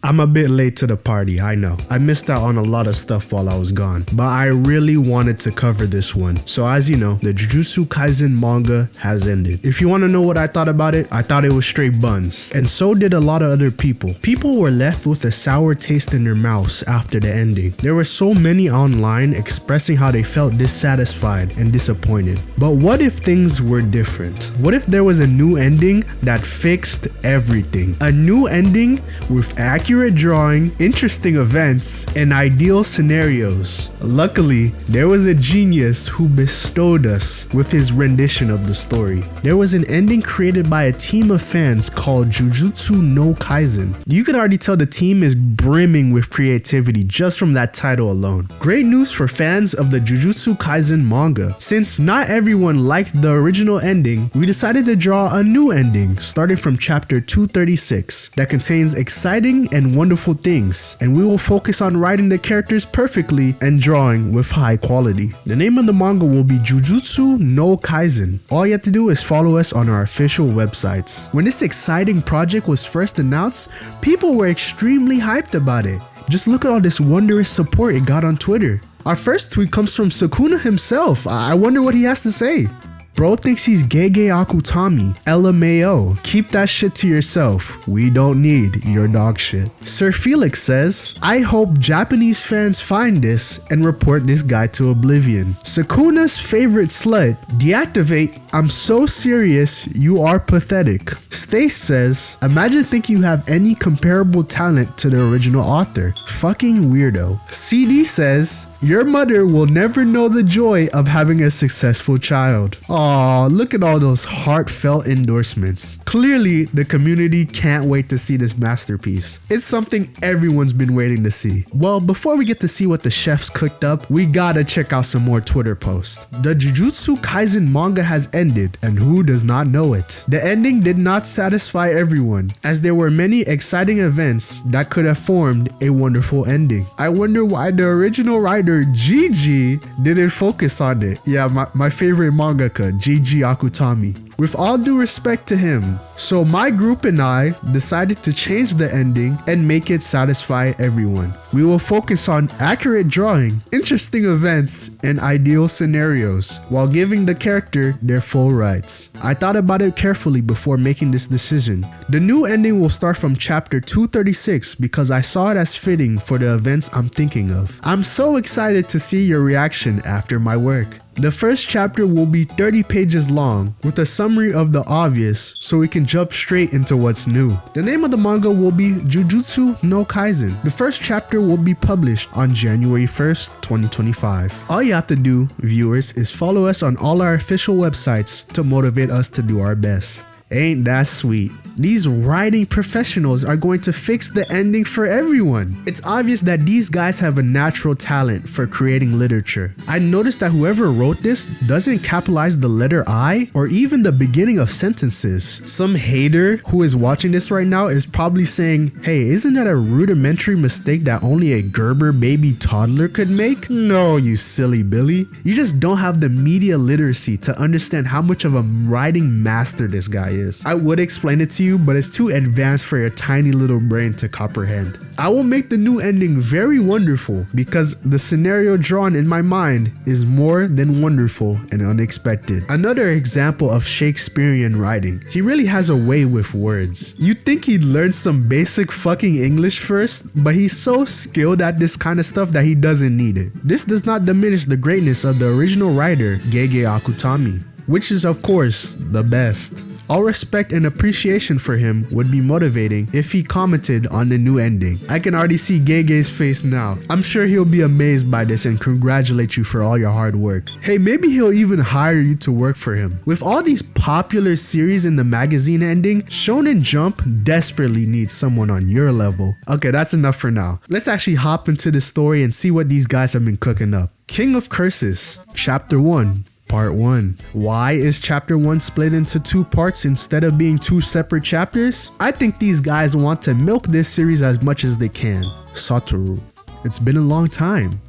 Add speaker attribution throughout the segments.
Speaker 1: I'm a bit late to the party, I know. I missed out on a lot of stuff while I was gone, but I really wanted to cover this one. So as you know, the Jujutsu Kaisen manga has ended. If you want to know what I thought about it, I thought it was straight buns. And so did a lot of other people. People were left with a sour taste in their mouths after the ending. There were so many online expressing how they felt dissatisfied and disappointed. But what if things were different? What if there was a new ending that fixed everything? A new ending with accurate drawing, interesting events, and ideal scenarios. Luckily, there was a genius who bestowed us with his rendition of the story. There was an ending created by a team of fans called Jujutsu no Kaisen. You could already tell the team is brimming with creativity just from that title alone. Great news for fans of the Jujutsu Kaisen manga. Since not everyone liked the original ending, we decided to draw a new ending starting from chapter 236 that contains exciting and wonderful things, and we will focus on writing the characters perfectly and drawing with high quality. The name of the manga will be Jujutsu no Kaisen. All you have to do is follow us on our official websites. When this exciting project was first announced, people were extremely hyped about it. Just look at all this wondrous support it got on Twitter. Our first tweet comes from Sukuna himself. I wonder what he has to say. Bro thinks he's Gege Akutami. LMAO. Keep that shit to yourself. We don't need your dog shit. Sir Felix says, I hope Japanese fans find this and report this guy to oblivion. Sakuna's favorite slut. Deactivate. I'm so serious. You are pathetic. Stace says, imagine thinking you have any comparable talent to the original author. Fucking weirdo. CD says, your mother will never know the joy of having a successful child. Aw, look at all those heartfelt endorsements. Clearly, the community can't wait to see this masterpiece. It's something everyone's been waiting to see. Well, before we get to see what the chefs cooked up, we gotta check out some more Twitter posts. The Jujutsu Kaisen manga has ended, and who does not know it? The ending did not satisfy everyone, as there were many exciting events that could have formed a wonderful ending. I wonder why the original writer Gigi didn't focus on it. Yeah, my favorite mangaka, Gigi Akutami. With all due respect to him. So my group and I decided to change the ending and make it satisfy everyone. We will focus on accurate drawing, interesting events, and ideal scenarios while giving the character their full rights. I thought about it carefully before making this decision. The new ending will start from chapter 236 because I saw it as fitting for the events I'm thinking of. I'm so excited to see your reaction after my work. The first chapter will be 30 pages long with a summary of the obvious so we can jump straight into what's new. The name of the manga will be Jujutsu no Kaisen. The first chapter will be published on January 1st, 2025. All you have to do, viewers, is follow us on all our official websites to motivate us to do our best. Ain't that sweet? These writing professionals are going to fix the ending for everyone. It's obvious that these guys have a natural talent for creating literature. I noticed that whoever wrote this doesn't capitalize the letter I or even the beginning of sentences. Some hater who is watching this right now is probably saying, hey, isn't that a rudimentary mistake that only a Gerber baby toddler could make? No, you silly Billy. You just don't have the media literacy to understand how much of a writing master this guy is. I would explain it to you, but it's too advanced for your tiny little brain to comprehend. I will make the new ending very wonderful because the scenario drawn in my mind is more than wonderful and unexpected. Another example of Shakespearean writing. He really has a way with words. You'd think he'd learn some basic fucking English first, but he's so skilled at this kind of stuff that he doesn't need it. This does not diminish the greatness of the original writer, Gege Akutami, which is of course the best. All respect and appreciation for him would be motivating if he commented on the new ending. I can already see Gege's face now. I'm sure he'll be amazed by this and congratulate you for all your hard work. Hey, maybe he'll even hire you to work for him. With all these popular series in the magazine ending, Shonen Jump desperately needs someone on your level. Okay, that's enough for now. Let's actually hop into the story and see what these guys have been cooking up. King of Curses, Chapter 1. Part 1. Why is chapter 1 split into 2 parts instead of being 2 separate chapters? I think these guys want to milk this series as much as they can. Satoru. It's been a long time.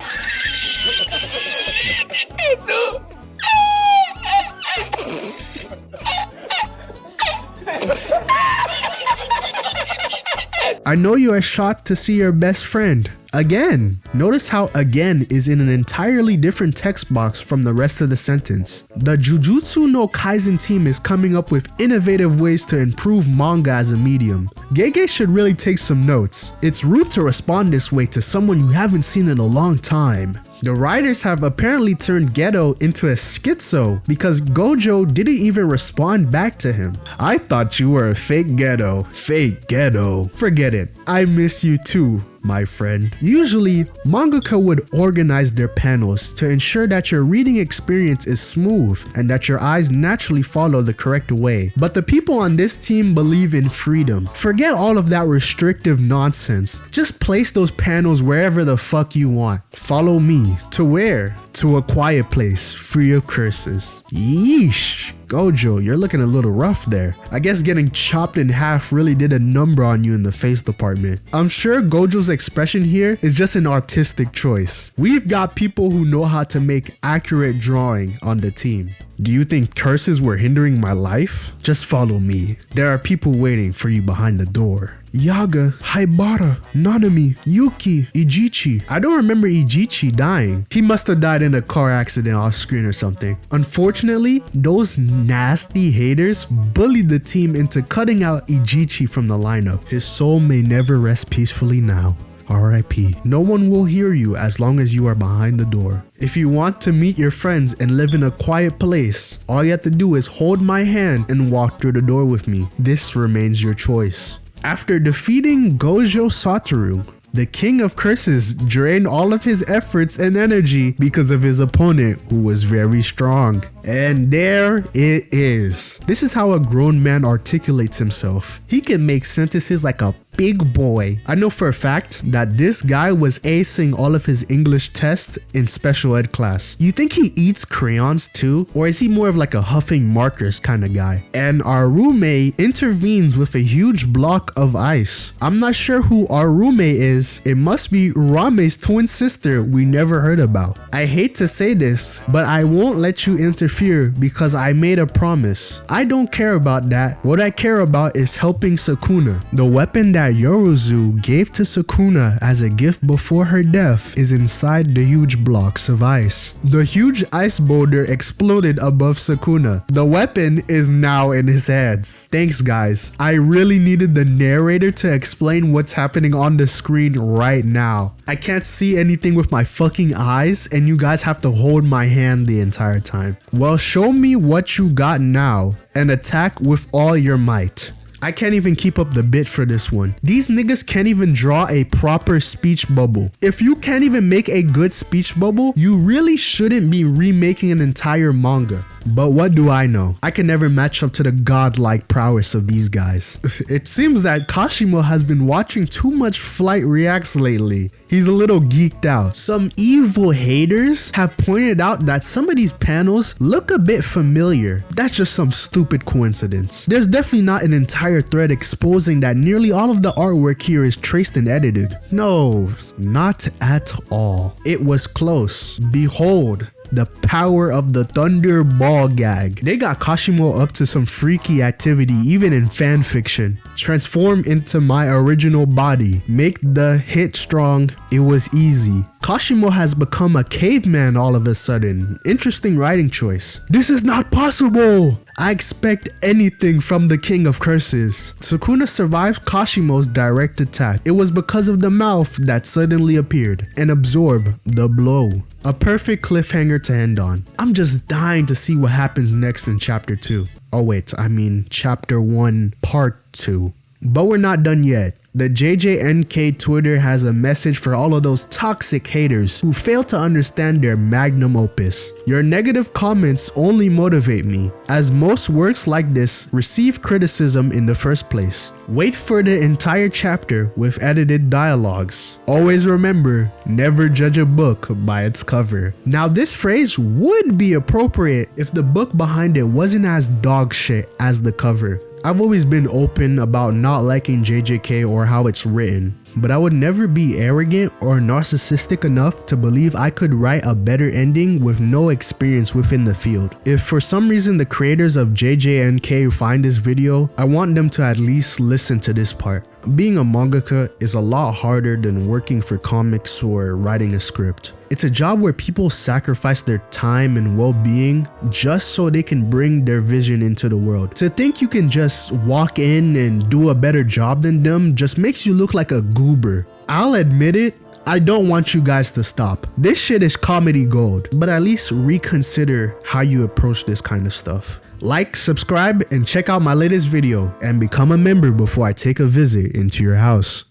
Speaker 1: I know you are shocked to see your best friend again. Notice how again is in an entirely different text box from the rest of the sentence. The Jujutsu no Kaisen team is coming up with innovative ways to improve manga as a medium. Gege should really take some notes. It's rude to respond this way to someone you haven't seen in a long time. The writers have apparently turned Geto into a schizo because Gojo didn't even respond back to him. I thought you were a fake Geto. Fake Geto. Forget it. I miss you too, my friend. Usually, mangaka would organize their panels to ensure that your reading experience is smooth and that your eyes naturally follow the correct way. But the people on this team believe in freedom. Forget all of that restrictive nonsense. Just place those panels wherever the fuck you want. Follow me. To where? To a quiet place, free of curses. Yeesh. Gojo, you're looking a little rough there. I guess getting chopped in half really did a number on you in the face department. I'm sure Gojo's expression here is just an artistic choice. We've got people who know how to make accurate drawing on the team. Do you think curses were hindering my life? Just follow me. There are people waiting for you behind the door. Yaga, Haibara, Nanami, Yuki, Ijichi. I don't remember Ijichi dying. He must have died in a car accident off screen or something. Unfortunately, those nasty haters bullied the team into cutting out Ijichi from the lineup. His soul may never rest peacefully now. RIP. No one will hear you as long as you are behind the door. If you want to meet your friends and live in a quiet place, all you have to do is hold my hand and walk through the door with me. This remains your choice. After defeating Gojo Satoru, the King of Curses drained all of his efforts and energy because of his opponent, who was very strong. And there it is. This is how a grown man articulates himself. He can make sentences like a big boy. I know for a fact that this guy was acing all of his English tests in special ed class. You think he eats crayons too? Or is he more of like a huffing markers kind of guy? And our roommate intervenes with a huge block of ice. I'm not sure who our roommate is. It must be Rame's twin sister we never heard about. I hate to say this, but I won't let you interfere because I made a promise. I don't care about that. What I care about is helping Sukuna. The weapon that Yorozu gave to Sukuna as a gift before her death is inside the huge blocks of ice. The huge ice boulder exploded above Sukuna. The weapon is now in his hands. Thanks guys. I really needed the narrator to explain what's happening on the screen right now. I can't see anything with my fucking eyes and you guys have to hold my hand the entire time. Well, show me what you got now and attack with all your might. I can't even keep up the bit for this one. These niggas can't even draw a proper speech bubble. If you can't even make a good speech bubble, you really shouldn't be remaking an entire manga. But what do I know? I can never match up to the godlike prowess of these guys. It seems that Kashimo has been watching too much Flight Reacts lately. He's a little geeked out. Some evil haters have pointed out that some of these panels look a bit familiar. That's just some stupid coincidence. There's definitely not an entire thread exposing that nearly all of the artwork here is traced and edited. No, not at all. It was close. Behold, the power of the Thunder Ball gag. They got Kashimo up to some freaky activity even in fan fiction. Transform into my original body. Make the hit strong. It was easy. Kashimo has become a caveman all of a sudden. Interesting writing choice. This is not possible. I expect anything from the King of Curses. Sukuna survived Kashimo's direct attack. It was because of the mouth that suddenly appeared and absorbed the blow. A perfect cliffhanger to end on. I'm just dying to see what happens next in chapter 2. Oh wait, I mean chapter 1 part 2. But we're not done yet. The JJNK Twitter has a message for all of those toxic haters who fail to understand their magnum opus. Your negative comments only motivate me, as most works like this receive criticism in the first place. Wait for the entire chapter with edited dialogues. Always remember, never judge a book by its cover. Now this phrase would be appropriate if the book behind it wasn't as dog shit as the cover. I've always been open about not liking JJK or how it's written, but I would never be arrogant or narcissistic enough to believe I could write a better ending with no experience within the field. If for some reason the creators of JJNK find this video, I want them to at least listen to this part. Being a mangaka is a lot harder than working for comics or writing a script. It's a job where people sacrifice their time and well-being just so they can bring their vision into the world. To think you can just walk in and do a better job than them just makes you look like a goober. I'll admit it, I don't want you guys to stop. This shit is comedy gold, but at least reconsider how you approach this kind of stuff. Like, subscribe, and check out my latest video and become a member before I take a visit into your house.